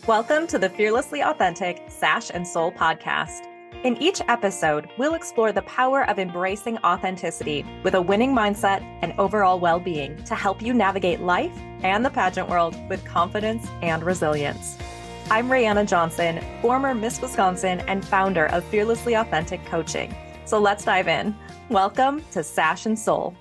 Welcome to the Fearlessly Authentic Sash and Soul podcast. In each episode, we'll explore the power of embracing authenticity with a winning mindset and overall well-being to help you navigate life and the pageant world with confidence and resilience. I'm Rayanna Johnson, former Miss Wisconsin and founder of Fearlessly Authentic Coaching. So let's dive in. Welcome to Sash and Soul.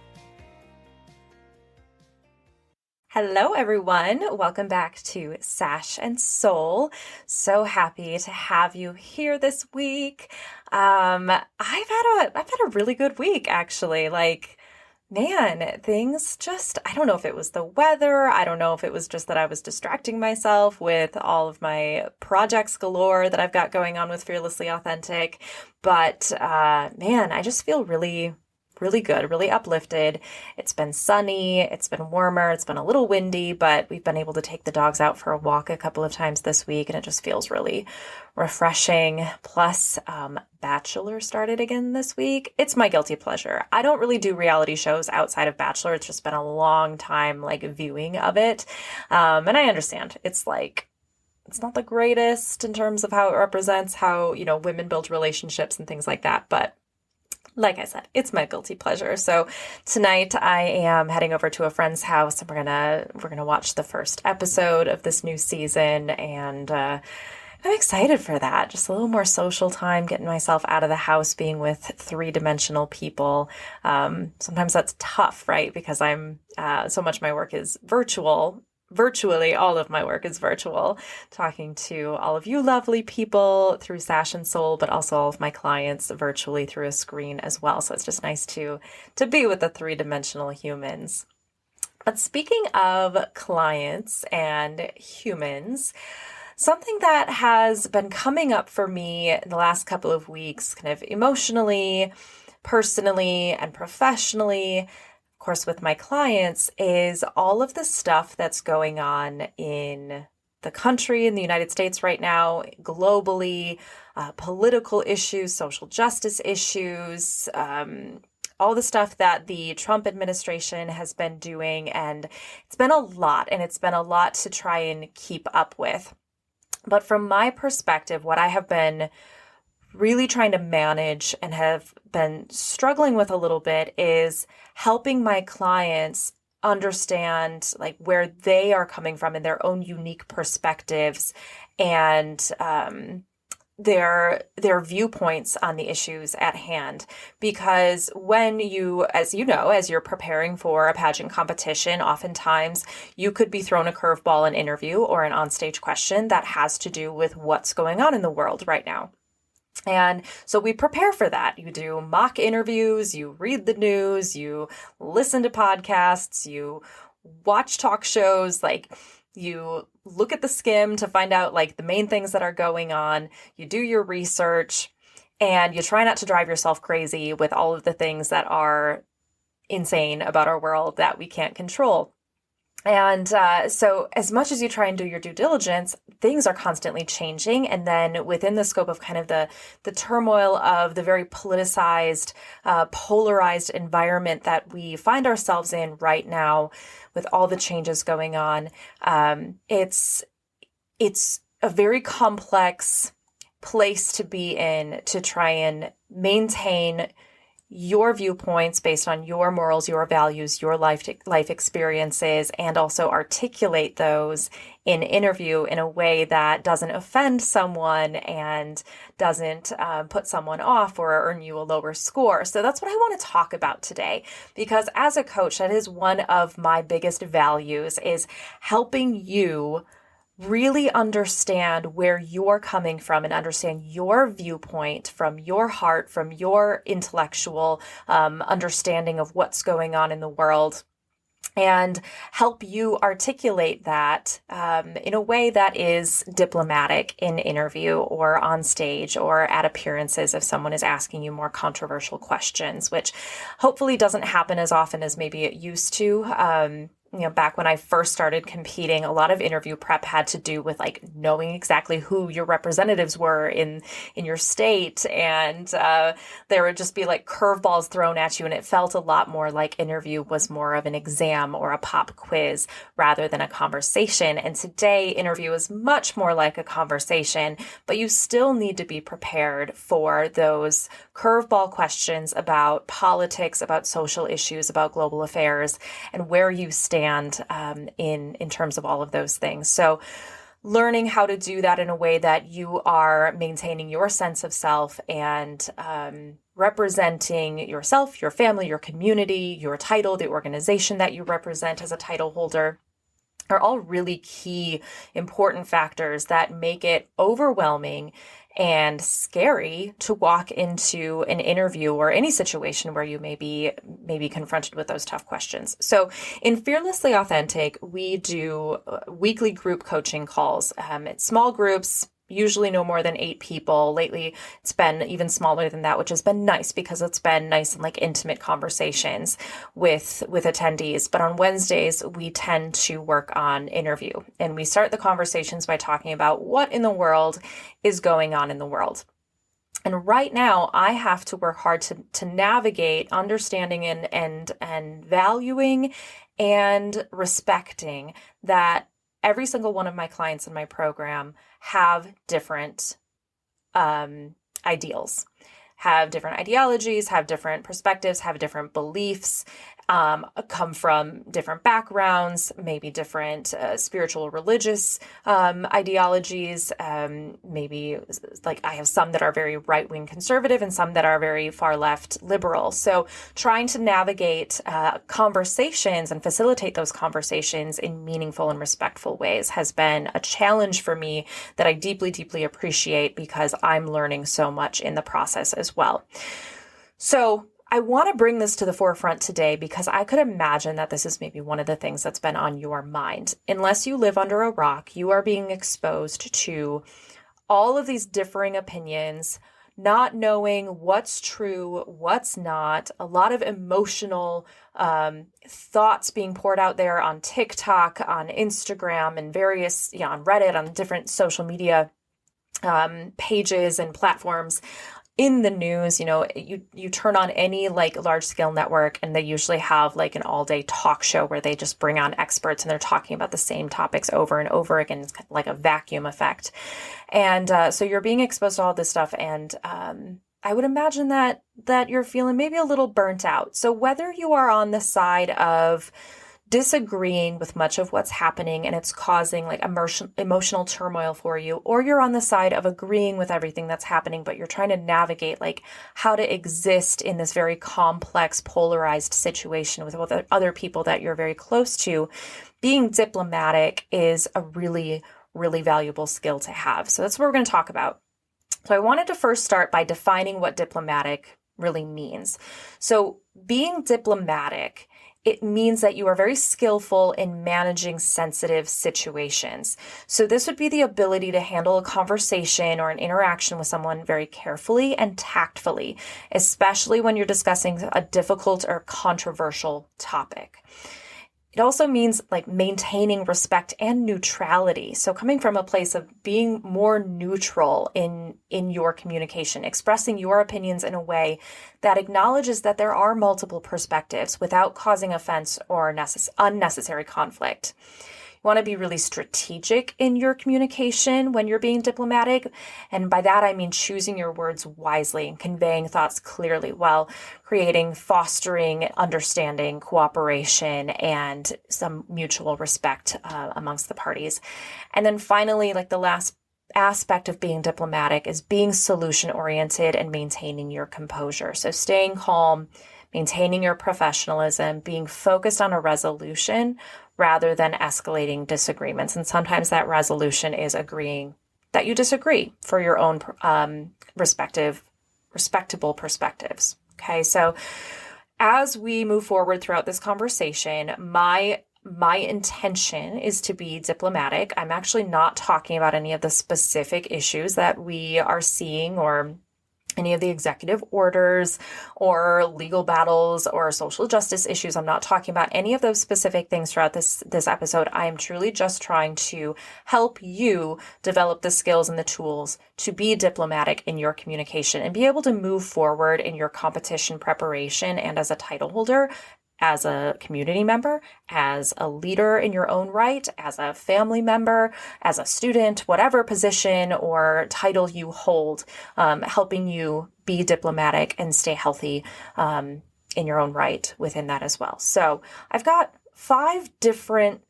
Hello, everyone. Welcome back to Sash and Soul. So happy to have you here this week. I've had a really good week, actually. Things just, I don't know if it was the weather. I don't know if it was just that I was distracting myself with all of my projects galore that I've got going on with Fearlessly Authentic. But I just feel really good, really uplifted. It's been sunny, it's been warmer, it's been a little windy, but we've been able to take the dogs out for a walk a couple of times this week, and it just feels really refreshing. Plus, Bachelor started again this week. It's my guilty pleasure. I don't really do reality shows outside of Bachelor. It's just been a long time viewing of it. And I understand. It's not the greatest in terms of how it represents how, women build relationships and things like that, but like I said, it's my guilty pleasure. So tonight I am heading over to a friend's house and we're gonna watch the first episode of this new season, and I'm excited for that. Just a little more social time, getting myself out of the house, being with three-dimensional people. Sometimes that's tough, right? Because I'm so much of my work is virtual. Virtually all of my work is virtual, talking to all of you lovely people through Sash and Soul, but also all of my clients virtually through a screen as well. So it's just nice to be with the three-dimensional humans. But speaking of clients and humans, something that has been coming up for me in the last couple of weeks, kind of emotionally, personally, and professionally, course, with my clients, is all of the stuff that's going on in the country, in the United States right now, globally, political issues, social justice issues, all the stuff that the Trump administration has been doing. And it's been a lot, and it's been a lot to try and keep up with. But from my perspective, what I have been really trying to manage and have been struggling with a little bit is helping my clients understand where they are coming from in their own unique perspectives and their viewpoints on the issues at hand. Because when you, as you're preparing for a pageant competition, oftentimes you could be thrown a curveball in an interview or an onstage question that has to do with what's going on in the world right now. And so we prepare for that. You do mock interviews, you read the news, you listen to podcasts, you watch talk shows, you look at the skim to find out the main things that are going on, you do your research, and you try not to drive yourself crazy with all of the things that are insane about our world that we can't control. And so as much as you try and do your due diligence, things are constantly changing. And then within the scope of kind of the turmoil of the very politicized, polarized environment that we find ourselves in right now, with all the changes going on, it's a very complex place to be in to try and maintain your viewpoints based on your morals, your values, your life experiences, and also articulate those in interview in a way that doesn't offend someone and doesn't put someone off or earn you a lower score. So that's what I want to talk about today, because as a coach, that is one of my biggest values, is helping you really understand where you're coming from and understand your viewpoint from your heart, from your intellectual understanding of what's going on in the world, and help you articulate that in a way that is diplomatic in interview or on stage or at appearances if someone is asking you more controversial questions, which hopefully doesn't happen as often as maybe it used to. back when I first started competing, a lot of interview prep had to do with like knowing exactly who your representatives were in your state, and there would just be like curveballs thrown at you, and it felt a lot more like interview was more of an exam or a pop quiz rather than a conversation. And today, interview is much more like a conversation, but you still need to be prepared for those curveball questions about politics, about social issues, about global affairs, and where you stand in terms of all of those things. So learning how to do that in a way that you are maintaining your sense of self and representing yourself, your family, your community, your title, the organization that you represent as a title holder are all really key, important factors that make it overwhelming and scary to walk into an interview or any situation where you may be confronted with those tough questions. So in Fearlessly Authentic, we do weekly group coaching calls. It's small groups, usually no more than 8 people. Lately, it's been even smaller than that, which has been nice because it's been nice and like intimate conversations with attendees. But on Wednesdays, we tend to work on interview, and we start the conversations by talking about what in the world is going on in the world. And right now, I have to work hard to navigate understanding and valuing and respecting that every single one of my clients in my program have different ideals, have different ideologies, have different perspectives, have different beliefs, come from different backgrounds, maybe different spiritual or religious ideologies. Maybe like I have some that are very right-wing conservative and some that are very far left liberal. So trying to navigate conversations and facilitate those conversations in meaningful and respectful ways has been a challenge for me that I deeply, deeply appreciate because I'm learning so much in the process as well. So I want to bring this to the forefront today because I could imagine that this is maybe one of the things that's been on your mind. Unless you live under a rock, you are being exposed to all of these differing opinions, not knowing what's true, what's not, a lot of emotional thoughts being poured out there on TikTok, on Instagram, and various, on Reddit, on different social media pages and platforms. In the news, you turn on any like large scale network and they usually have like an all day talk show where they just bring on experts and they're talking about the same topics over and over again. It's kind of like a vacuum effect. And so you're being exposed to all this stuff. And I would imagine that you're feeling maybe a little burnt out. So whether you are on the side of disagreeing with much of what's happening and it's causing like emotional turmoil for you, or you're on the side of agreeing with everything that's happening, but you're trying to navigate like how to exist in this very complex, polarized situation with other people that you're very close to, being diplomatic is a really, really valuable skill to have. So that's what we're going to talk about. So I wanted to first start by defining what diplomatic really means. So being diplomatic, it means that you are very skillful in managing sensitive situations. So this would be the ability to handle a conversation or an interaction with someone very carefully and tactfully, especially when you're discussing a difficult or controversial topic. It also means like maintaining respect and neutrality. So coming from a place of being more neutral in your communication, expressing your opinions in a way that acknowledges that there are multiple perspectives without causing offense or unnecessary conflict. You want to be really strategic in your communication when you're being diplomatic. And by that, I mean choosing your words wisely and conveying thoughts clearly while fostering understanding, cooperation, and some mutual respect amongst the parties. And then finally, like the last aspect of being diplomatic is being solution-oriented and maintaining your composure. So staying calm, maintaining your professionalism, being focused on a resolution rather than escalating disagreements. And sometimes that resolution is agreeing that you disagree for your own respectable perspectives. Okay, so as we move forward throughout this conversation, my intention is to be diplomatic. I'm actually not talking about any of the specific issues that we are seeing or any of the executive orders or legal battles or social justice issues. I'm not talking about any of those specific things throughout this episode. I am truly just trying to help you develop the skills and the tools to be diplomatic in your communication and be able to move forward in your competition preparation and as a title holder, as a community member, as a leader in your own right, as a family member, as a student, whatever position or title you hold, helping you be diplomatic and stay healthy in your own right within that as well. So I've got 5 different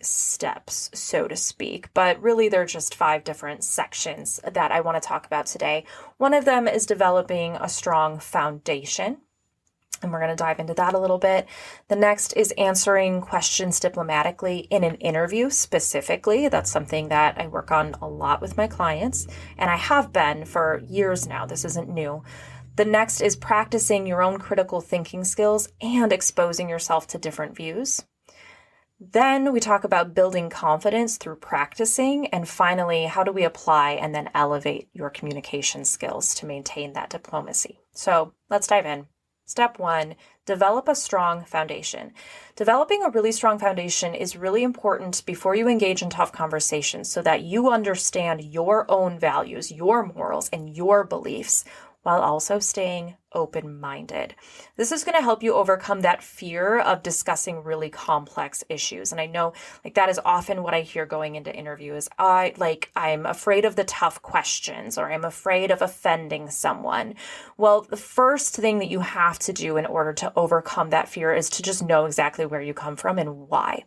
steps, so to speak, but really they're just 5 different sections that I want to talk about today. One of them is developing a strong foundation. And we're going to dive into that a little bit. The next is answering questions diplomatically in an interview specifically. That's something that I work on a lot with my clients, and I have been for years now. This isn't new. The next is practicing your own critical thinking skills and exposing yourself to different views. Then we talk about building confidence through practicing. And finally, how do we apply and then elevate your communication skills to maintain that diplomacy? So let's dive in. Step 1, develop a strong foundation. Developing a really strong foundation is really important before you engage in tough conversations so that you understand your own values, your morals, and your beliefs while also staying open-minded. This is going to help you overcome that fear of discussing really complex issues. And I know that is often what I hear going into interviews. I'm afraid of the tough questions, or I'm afraid of offending someone. Well, the first thing that you have to do in order to overcome that fear is to just know exactly where you come from and why.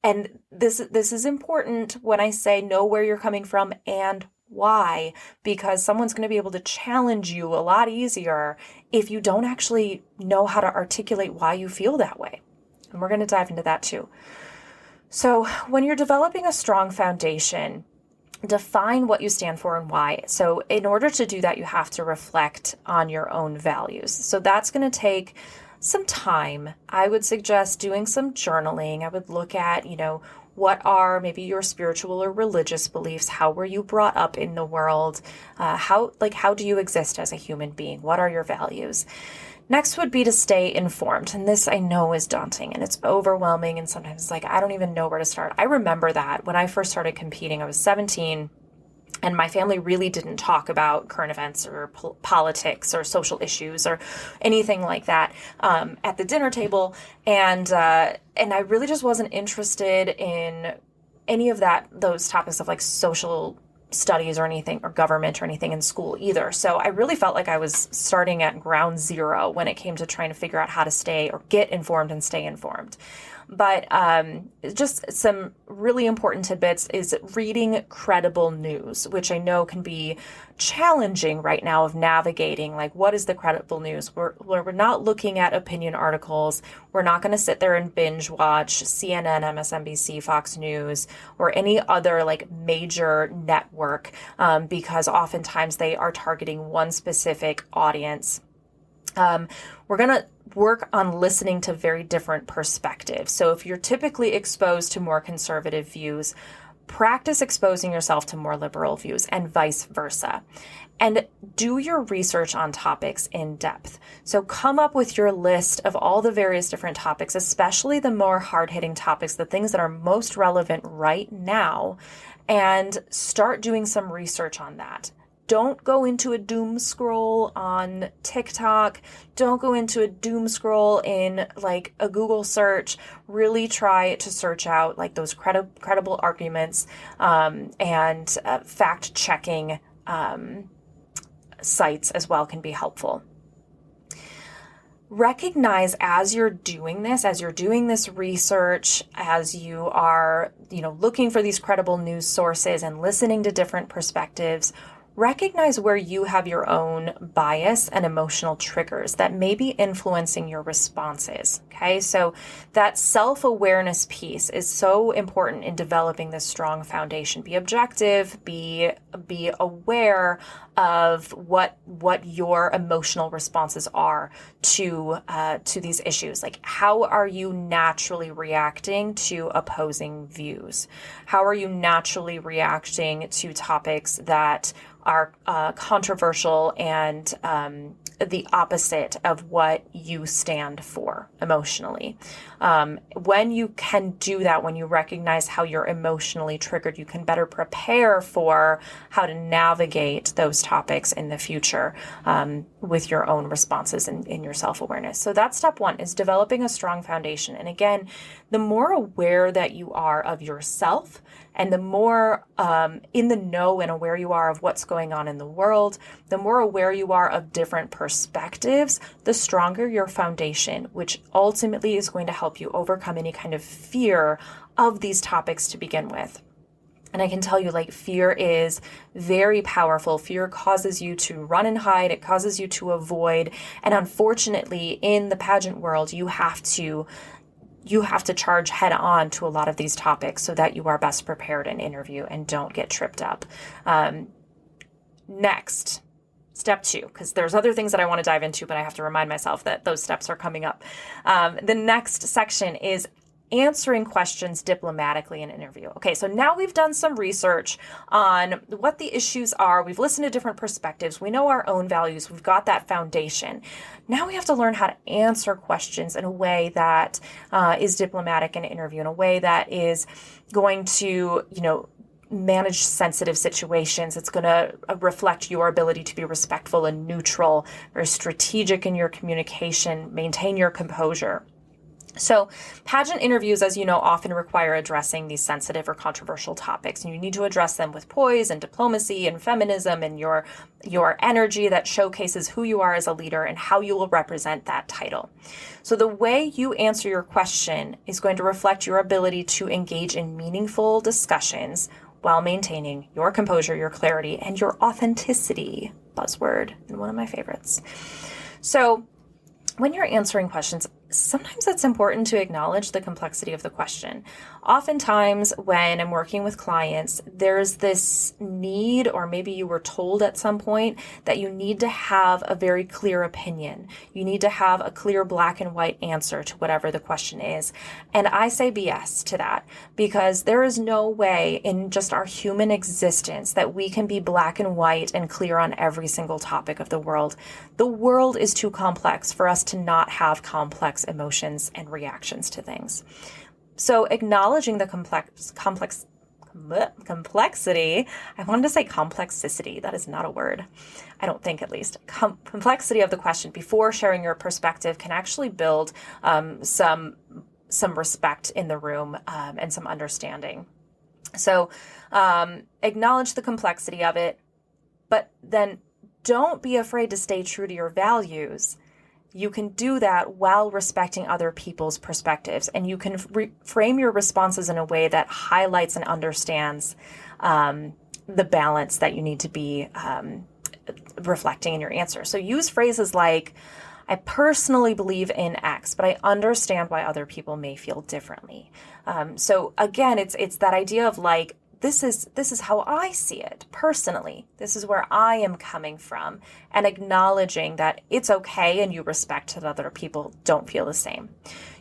And this is important when I say know where you're coming from and why, because someone's going to be able to challenge you a lot easier if you don't actually know how to articulate why you feel that way. And we're going to dive into that too. So when you're developing a strong foundation, define what you stand for and why. So in order to do that, you have to reflect on your own values. So that's going to take some time. I would suggest doing some journaling. I would look at, what are maybe your spiritual or religious beliefs? How were you brought up in the world? How do you exist as a human being? What are your values? Next would be to stay informed. And this I know is daunting and it's overwhelming. And sometimes I don't even know where to start. I remember that when I first started competing, I was 17. And my family really didn't talk about current events or politics or social issues or anything like that at the dinner table. And I really just wasn't interested in any of those topics of social studies or anything, or government or anything in school either. So I really felt like I was starting at ground zero when it came to trying to figure out how to stay or get informed and stay informed. But just some really important tidbits is reading credible news, which I know can be challenging right now of navigating, what is the credible news? We're not looking at opinion articles. We're not going to sit there and binge watch CNN, MSNBC, Fox News, or any other major network because oftentimes they are targeting one specific audience. We're going to work on listening to very different perspectives. So if you're typically exposed to more conservative views, practice exposing yourself to more liberal views and vice versa. And do your research on topics in depth. So come up with your list of all the various different topics, especially the more hard-hitting topics, the things that are most relevant right now, and start doing some research on that. Don't go into a doom scroll on TikTok. Don't go into a doom scroll in a Google search. Really try to search out those credible arguments and fact-checking sites as well can be helpful. Recognize as you're doing this research, as you are, looking for these credible news sources and listening to different perspectives, recognize where you have your own bias and emotional triggers that may be influencing your responses, Okay, so that self-awareness piece is so important in developing this strong foundation. Be objective, be aware of what your emotional responses are to these issues. Like, how are you naturally reacting to opposing views? How are you naturally reacting to topics that are controversial and the opposite of what you stand for emotionally? When you can do that, when you recognize how you're emotionally triggered, you can better prepare for how to navigate those topics in the future with your own responses and in your self-awareness. So that's step one, is developing a strong foundation. And again, the more aware that you are of yourself, and the more in the know and aware you are of what's going on in the world, the more aware you are of different perspectives, the stronger your foundation, which ultimately is going to help you overcome any kind of fear of these topics to begin with. And I can tell you, like, fear is very powerful. Fear causes you to run and hide. It causes you to avoid. And unfortunately, in the pageant world, you have to charge head on to a lot of these topics so that you are best prepared in interview and don't get tripped up. Next, step two, because there's other things that I want to dive into, but I have to remind myself that those steps are coming up. The next section is answering questions diplomatically in an interview. Okay, so now we've done some research on what the issues are. We've listened to different perspectives. We know our own values. We've got that foundation. Now we have to learn how to answer questions in a way that is diplomatic in an interview, in a way that is going to, manage sensitive situations. It's going to reflect your ability to be respectful and neutral, very strategic in your communication, maintain your composure. So pageant interviews, as you know, often require addressing these sensitive or controversial topics, and you need to address them with poise and diplomacy and feminism and your energy that showcases who you are as a leader and how you will represent that title. So the way you answer your question is going to reflect your ability to engage in meaningful discussions while maintaining your composure, your clarity, and your authenticity. Buzzword, and one of my favorites. So when you're answering questions, sometimes it's important to acknowledge the complexity of the question. Oftentimes, when I'm working with clients, there's this need, or maybe you were told at some point, that you need to have a very clear opinion. You need to have a clear black and white answer to whatever the question is. And I say BS to that, because there is no way in just our human existence that we can be black and white and clear on every single topic of the world. The world is too complex for us to not have complex emotions and reactions to things. So acknowledging the complexity, I wanted to say complexicity, that is not a word, I don't think, at least. Complexity of the question before sharing your perspective can actually build some respect in the room and some understanding. So acknowledge the complexity of it, but then don't be afraid to stay true to your values. You can do that while respecting other people's perspectives, and you can frame your responses in a way that highlights and understands the balance that you need to be reflecting in your answer. So use phrases like, I personally believe in X, but I understand why other people may feel differently. So again, it's that idea of like, this is how I see it personally. This is where I am coming from, and acknowledging that it's okay and you respect that other people don't feel the same.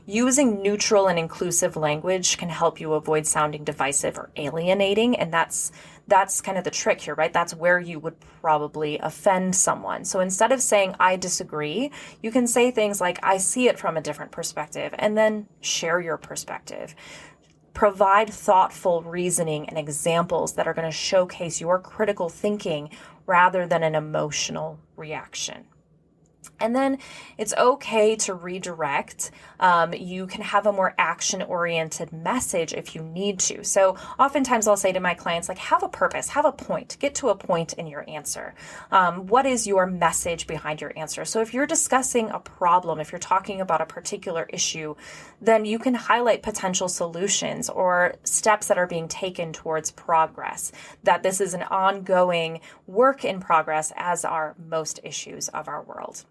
Using neutral and inclusive language can help you avoid sounding divisive or alienating, and that's kind of the trick here, right? That's where you would probably offend someone. So instead of saying, I disagree, you can say things like, I see it from a different perspective, and then share your perspective. Provide thoughtful reasoning and examples that are going to showcase your critical thinking rather than an emotional reaction. And then it's okay to redirect. You can have a more action-oriented message if you need to. So oftentimes I'll say to my clients, like, have a purpose, have a point, get to a point in your answer. What is your message behind your answer? So if you're discussing a problem, if you're talking about a particular issue, then you can highlight potential solutions or steps that are being taken towards progress, that this is an ongoing work in progress, as are most issues of our world.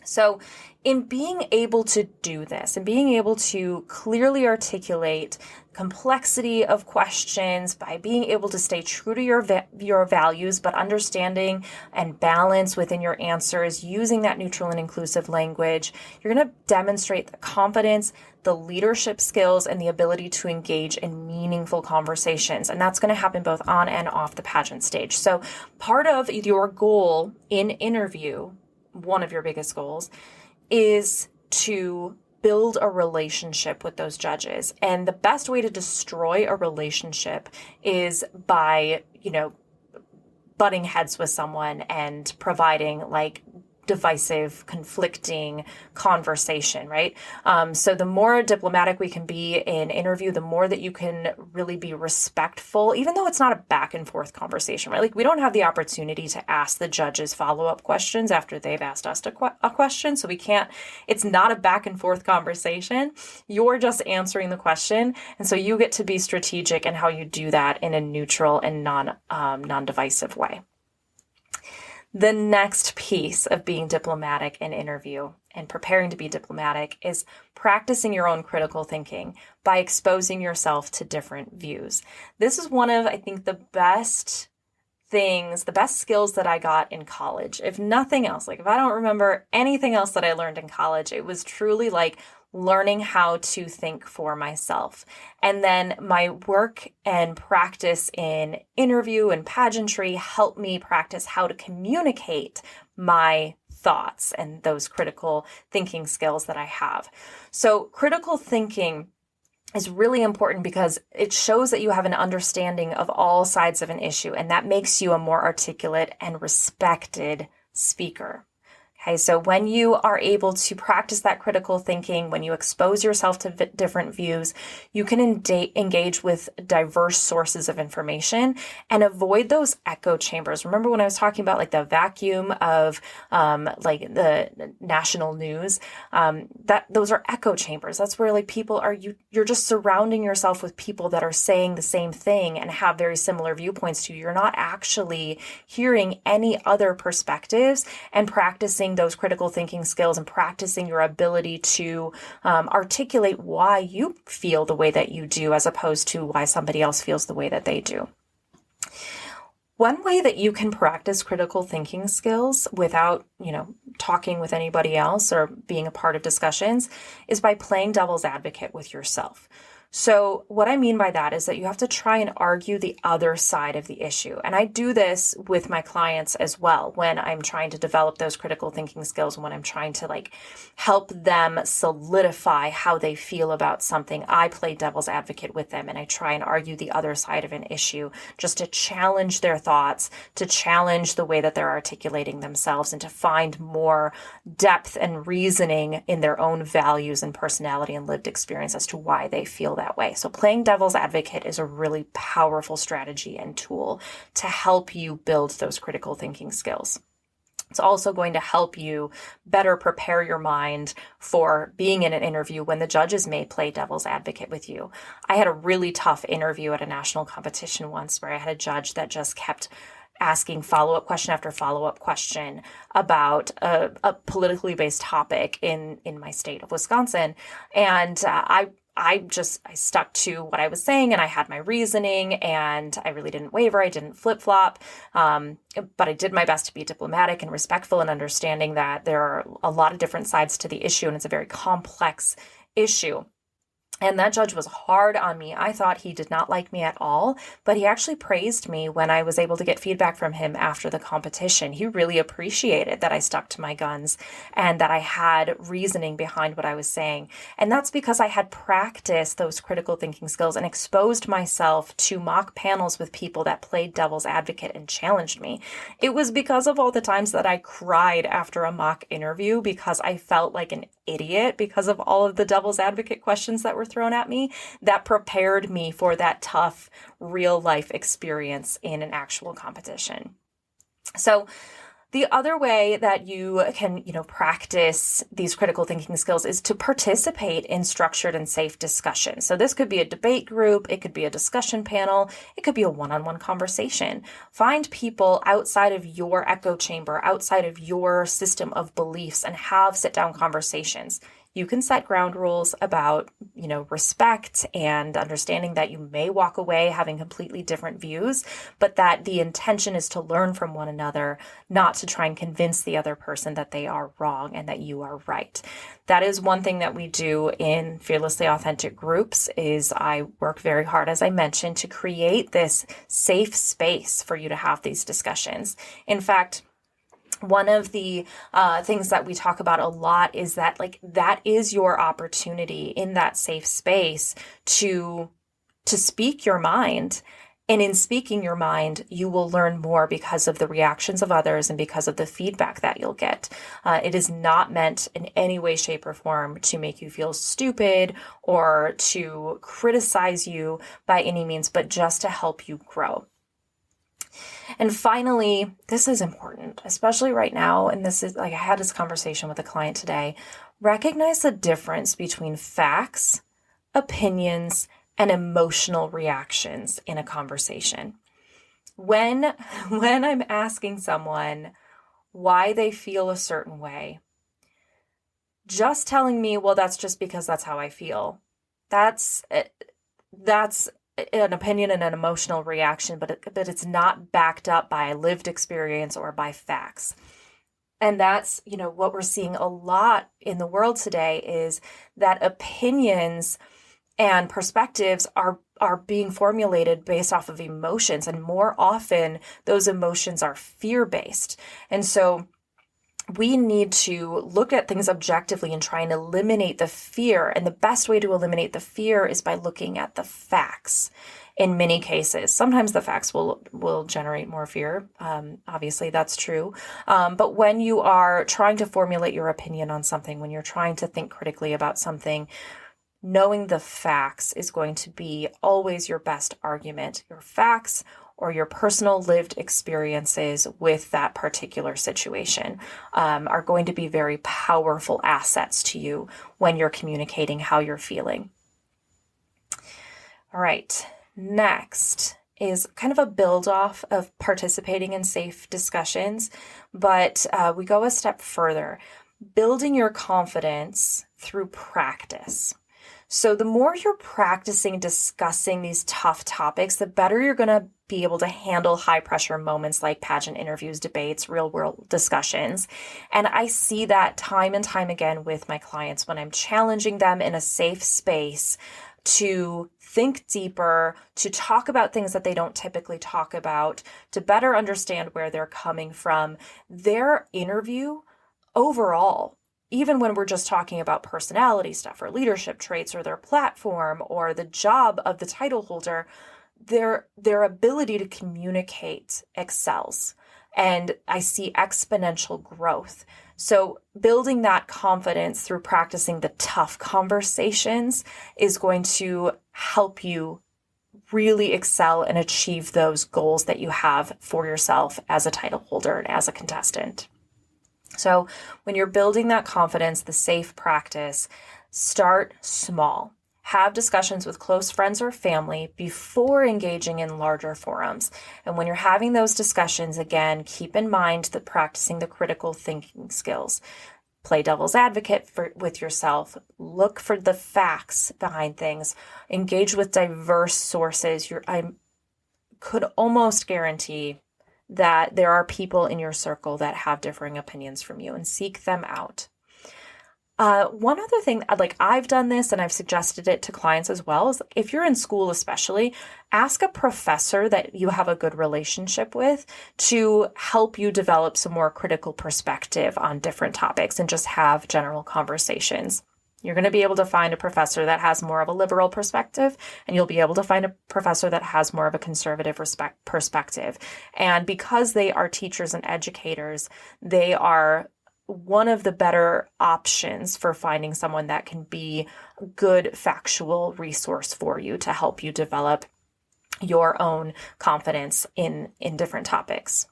So in being able to do this and being able to clearly articulate complexity of questions by being able to stay true to your values, but understanding and balance within your answers, using that neutral and inclusive language, you're going to demonstrate the confidence, the leadership skills, and the ability to engage in meaningful conversations. And that's going to happen both on and off the pageant stage. So part of your goal in interview, one of your biggest goals, is to build a relationship with those judges. And the best way to destroy a relationship is by, butting heads with someone and providing like divisive, conflicting conversation, right? So the more diplomatic we can be in interview, the more that you can really be respectful, even though it's not a back and forth conversation, right? Like we don't have the opportunity to ask the judges follow-up questions after they've asked us a question. So it's not a back and forth conversation. You're just answering the question. And so you get to be strategic in how you do that in a neutral and non-divisive way. The next piece of being diplomatic in interview and preparing to be diplomatic is practicing your own critical thinking by exposing yourself to different views. This is one of, I think, the best skills that I got in college. If nothing else, like if I don't remember anything else that I learned in college, it was truly like learning how to think for myself. And then my work and practice in interview and pageantry helped me practice how to communicate my thoughts and those critical thinking skills that I have. So critical thinking is really important because it shows that you have an understanding of all sides of an issue, and that makes you a more articulate and respected speaker. Okay, so when you are able to practice that critical thinking, when you expose yourself to different views, you can engage with diverse sources of information and avoid those echo chambers. Remember when I was talking about like the vacuum of like the national news, that those are echo chambers. That's where like people are, you're just surrounding yourself with people that are saying the same thing and have very similar viewpoints to you. You're not actually hearing any other perspectives and practicing those critical thinking skills and practicing your ability to articulate why you feel the way that you do as opposed to why somebody else feels the way that they do. One way that you can practice critical thinking skills without, talking with anybody else or being a part of discussions is by playing devil's advocate with yourself. So what I mean by that is that you have to try and argue the other side of the issue. And I do this with my clients as well when I'm trying to develop those critical thinking skills and when I'm trying to like help them solidify how they feel about something. I play devil's advocate with them and I try and argue the other side of an issue just to challenge their thoughts, to challenge the way that they're articulating themselves and to find more depth and reasoning in their own values and personality and lived experience as to why they feel that way. So playing devil's advocate is a really powerful strategy and tool to help you build those critical thinking skills. It's also going to help you better prepare your mind for being in an interview when the judges may play devil's advocate with you. I had a really tough interview at a national competition once where I had a judge that just kept asking follow-up question after follow-up question about a politically based topic in my state of Wisconsin. And I stuck to what I was saying and I had my reasoning and I really didn't waver. I didn't flip-flop. But I did my best to be diplomatic and respectful and understanding that there are a lot of different sides to the issue and it's a very complex issue. And that judge was hard on me. I thought he did not like me at all, but he actually praised me when I was able to get feedback from him after the competition. He really appreciated that I stuck to my guns and that I had reasoning behind what I was saying. And that's because I had practiced those critical thinking skills and exposed myself to mock panels with people that played devil's advocate and challenged me. It was because of all the times that I cried after a mock interview because I felt like an idiot because of all of the devil's advocate questions that were thrown at me that prepared me for that tough real life experience in an actual competition. So The other way that you can, practice these critical thinking skills is to participate in structured and safe discussion. So this could be a debate group, it could be a discussion panel, it could be a one-on-one conversation. Find people outside of your echo chamber, outside of your system of beliefs, and have sit-down conversations. You can set ground rules about, respect and understanding that you may walk away having completely different views, but that the intention is to learn from one another, not to try and convince the other person that they are wrong and that you are right. That is one thing that we do in Fearlessly Authentic groups is I work very hard, as I mentioned, to create this safe space for you to have these discussions. In fact, one of the things that we talk about a lot is that that is your opportunity in that safe space to speak your mind. And in speaking your mind, you will learn more because of the reactions of others and because of the feedback that you'll get. It is not meant in any way, shape, or form to make you feel stupid or to criticize you by any means, but just to help you grow. And finally, this is important, especially right now. And this is I had this conversation with a client today. Recognize the difference between facts, opinions, and emotional reactions in a conversation. When I'm asking someone why they feel a certain way, just telling me, well, that's just because that's how I feel. That's an opinion and an emotional reaction, but it's not backed up by lived experience or by facts. And that's, what we're seeing a lot in the world today is that opinions and perspectives are being formulated based off of emotions. And more often, those emotions are fear-based. And so we need to look at things objectively and try and eliminate the fear. And the best way to eliminate the fear is by looking at the facts in many cases. Sometimes the facts will generate more fear. Obviously, that's true. But when you are trying to formulate your opinion on something, when you're trying to think critically about something, knowing the facts is going to be always your best argument. Your facts or your personal lived experiences with that particular situation are going to be very powerful assets to you when you're communicating how you're feeling. All right, next is kind of a build off of participating in safe discussions, but we go a step further, building your confidence through practice. So the more you're practicing discussing these tough topics, the better you're going to be able to handle high pressure moments like pageant interviews, debates, real world discussions. And I see that time and time again with my clients when I'm challenging them in a safe space to think deeper, to talk about things that they don't typically talk about, to better understand where they're coming from. Their interview overall, even when we're just talking about personality stuff or leadership traits or their platform or the job of the title holder, their ability to communicate excels. And I see exponential growth. So building that confidence through practicing the tough conversations is going to help you really excel and achieve those goals that you have for yourself as a title holder and as a contestant. So when you're building that confidence, the safe practice, start small. Have discussions with close friends or family before engaging in larger forums. And when you're having those discussions, again, keep in mind that practicing the critical thinking skills. Play devil's advocate with yourself. Look for the facts behind things. Engage with diverse sources. I could almost guarantee that there are people in your circle that have differing opinions from you, and seek them out. One other thing, I've done this and I've suggested it to clients as well, is if you're in school especially, ask a professor that you have a good relationship with to help you develop some more critical perspective on different topics and just have general conversations. You're going to be able to find a professor that has more of a liberal perspective, and you'll be able to find a professor that has more of a conservative perspective. And because they are teachers and educators, they are one of the better options for finding someone that can be a good factual resource for you to help you develop your own confidence in different topics.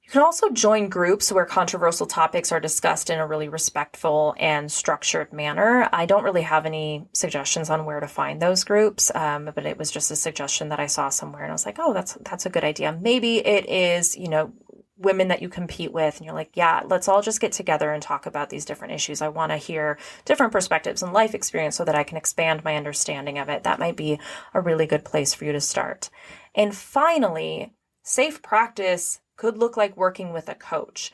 You can also join groups where controversial topics are discussed in a really respectful and structured manner. I don't really have any suggestions on where to find those groups, but it was just a suggestion that I saw somewhere, and I was like, oh, that's a good idea. Maybe it is, women that you compete with, and you're like, yeah, let's all just get together and talk about these different issues. I want to hear different perspectives and life experience so that I can expand my understanding of it. That might be a really good place for you to start. And finally, safe practice could look like working with a coach,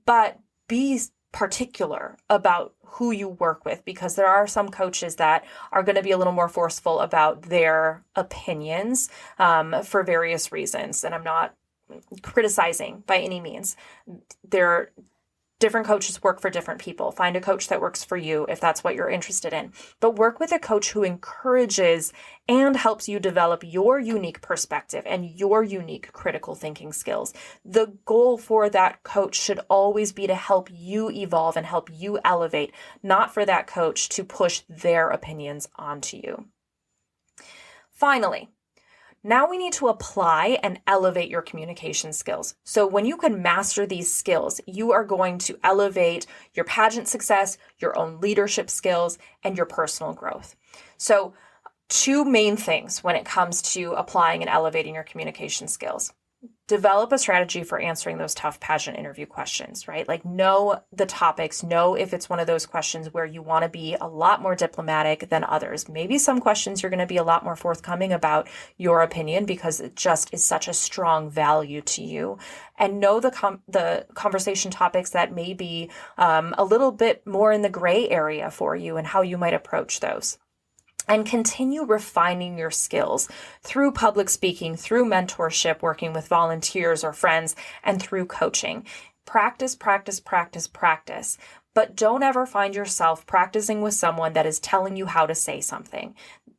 but be particular about who you work with, because there are some coaches that are going to be a little more forceful about their opinions for various reasons. And I'm not criticizing by any means. Different coaches work for different people. Find a coach that works for you if that's what you're interested in. But work with a coach who encourages and helps you develop your unique perspective and your unique critical thinking skills. The goal for that coach should always be to help you evolve and help you elevate, not for that coach to push their opinions onto you. Finally, now we need to apply and elevate your communication skills. So when you can master these skills, you are going to elevate your pageant success, your own leadership skills, and your personal growth. So two main things when it comes to applying and elevating your communication skills. Develop a strategy for answering those tough pageant interview questions, right? Like, know the topics, know if it's one of those questions where you want to be a lot more diplomatic than others. Maybe some questions you're going to be a lot more forthcoming about your opinion because it just is such a strong value to you. And know the conversation topics that may be a little bit more in the gray area for you and how you might approach those. And continue refining your skills through public speaking, through mentorship, working with volunteers or friends, and through coaching. Practice, practice, practice, practice. But don't ever find yourself practicing with someone that is telling you how to say something.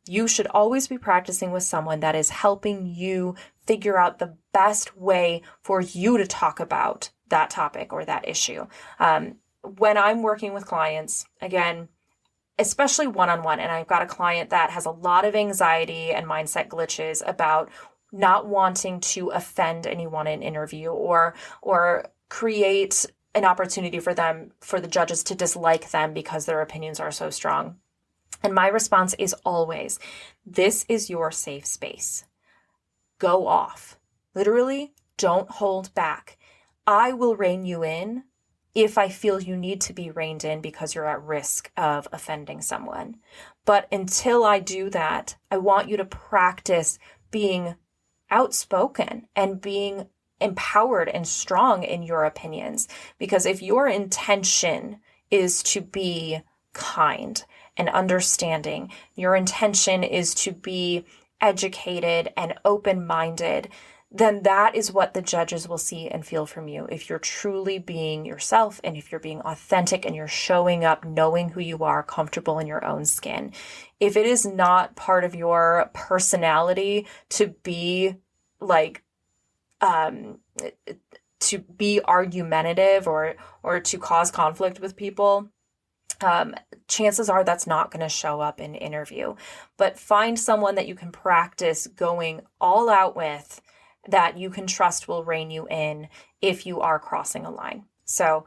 You should always be practicing with someone that is helping you figure out the best way for you to talk about that topic or that issue. When I'm working with clients, again, especially one-on-one, and I've got a client that has a lot of anxiety and mindset glitches about not wanting to offend anyone in an interview or create an opportunity for the judges to dislike them because their opinions are so strong. And my response is always, this is your safe space. Go off. Literally, don't hold back. I will rein you in if I feel you need to be reined in because you're at risk of offending someone. But until I do that, I want you to practice being outspoken and being empowered and strong in your opinions. Because if your intention is to be kind and understanding, your intention is to be educated and open-minded, then that is what the judges will see and feel from you. If you're truly being yourself and if you're being authentic and you're showing up, knowing who you are, comfortable in your own skin. If it is not part of your personality to be like, to be argumentative or to cause conflict with people, chances are that's not going to show up in an interview. But find someone that you can practice going all out with, that you can trust will rein you in if you are crossing a line. So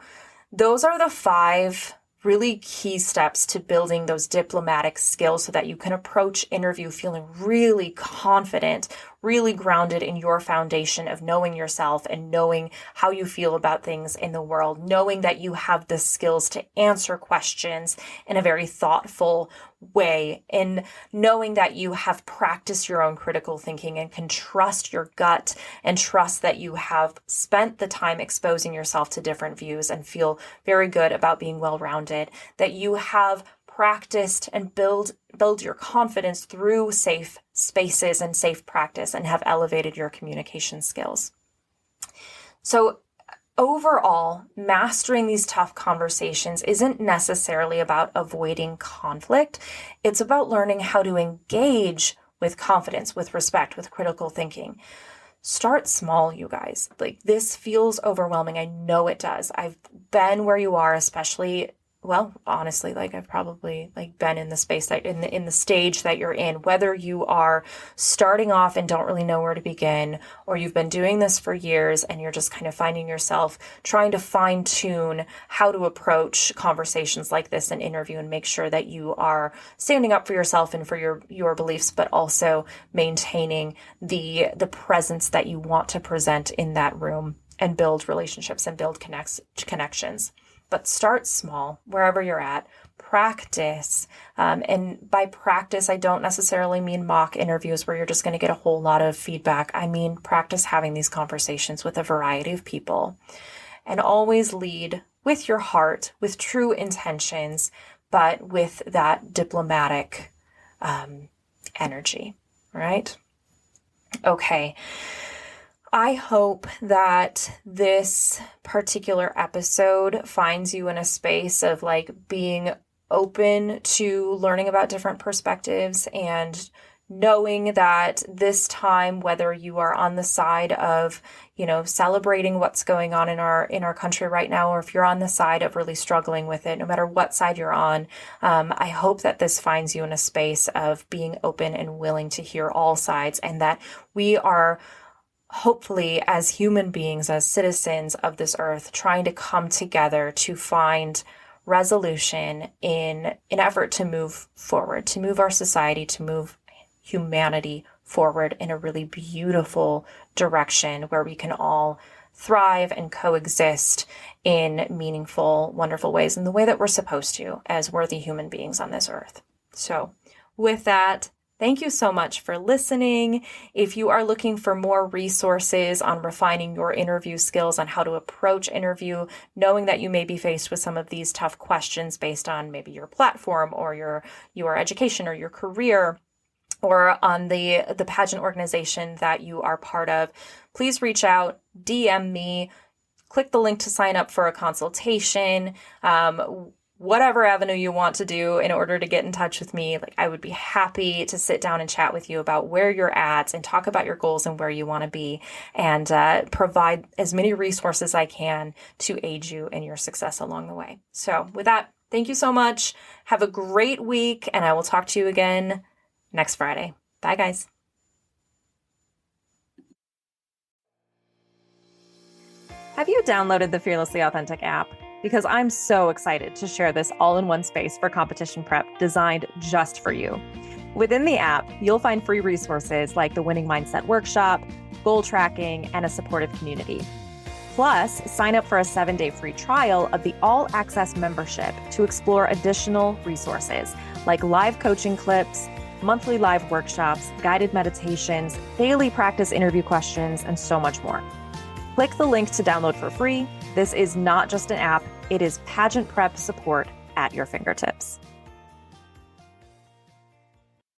those are the 5 really key steps to building those diplomatic skills so that you can approach interview feeling really confident, really grounded in your foundation of knowing yourself and knowing how you feel about things in the world, knowing that you have the skills to answer questions in a very thoughtful way, and knowing that you have practiced your own critical thinking and can trust your gut and trust that you have spent the time exposing yourself to different views and feel very good about being well-rounded, that you have practiced and build your confidence through safe spaces and safe practice and have elevated your communication skills. So overall, mastering these tough conversations isn't necessarily about avoiding conflict. It's about learning how to engage with confidence, with respect, with critical thinking. Start small, you guys. Like, this feels overwhelming. I know it does. I've been where you are, especially well, honestly, like I've probably like been in the space that in the stage that you're in, whether you are starting off and don't really know where to begin, or you've been doing this for years and you're just kind of finding yourself trying to fine tune how to approach conversations like this and interview and make sure that you are standing up for yourself and for your beliefs, but also maintaining the presence that you want to present in that room and build relationships and build connections. But start small, wherever you're at. Practice. And by practice, I don't necessarily mean mock interviews where you're just going to get a whole lot of feedback. I mean practice having these conversations with a variety of people. And always lead with your heart, with true intentions, but with that diplomatic energy, right? Okay. I hope that this particular episode finds you in a space of like being open to learning about different perspectives and knowing that this time, whether you are on the side of, celebrating what's going on in our country right now, or if you're on the side of really struggling with it, no matter what side you're on, I hope that this finds you in a space of being open and willing to hear all sides, and that we are hopefully, as human beings, as citizens of this earth, trying to come together to find resolution in an effort to move forward, to move our society, to move humanity forward in a really beautiful direction where we can all thrive and coexist in meaningful, wonderful ways in the way that we're supposed to as worthy human beings on this earth. So with that, thank you so much for listening. If you are looking for more resources on refining your interview skills, on how to approach interview, knowing that you may be faced with some of these tough questions based on maybe your platform or your education or your career, or on the pageant organization that you are part of, please reach out, DM me, click the link to sign up for a consultation, whatever avenue you want to do in order to get in touch with me. Like, I would be happy to sit down and chat with you about where you're at and talk about your goals and where you want to be, and provide as many resources as I can to aid you in your success along the way. So with that, thank you so much. Have a great week, and I will talk to you again next Friday. Bye, guys. Have you downloaded the Fearlessly Authentic app? Because I'm so excited to share this all-in-one space for competition prep designed just for you. Within the app, you'll find free resources like the Winning Mindset Workshop, goal tracking, and a supportive community. Plus, sign up for a 7-day free trial of the all-access membership to explore additional resources like live coaching clips, monthly live workshops, guided meditations, daily practice interview questions, and so much more. Click the link to download for free. This is not just an app, it is pageant prep support at your fingertips.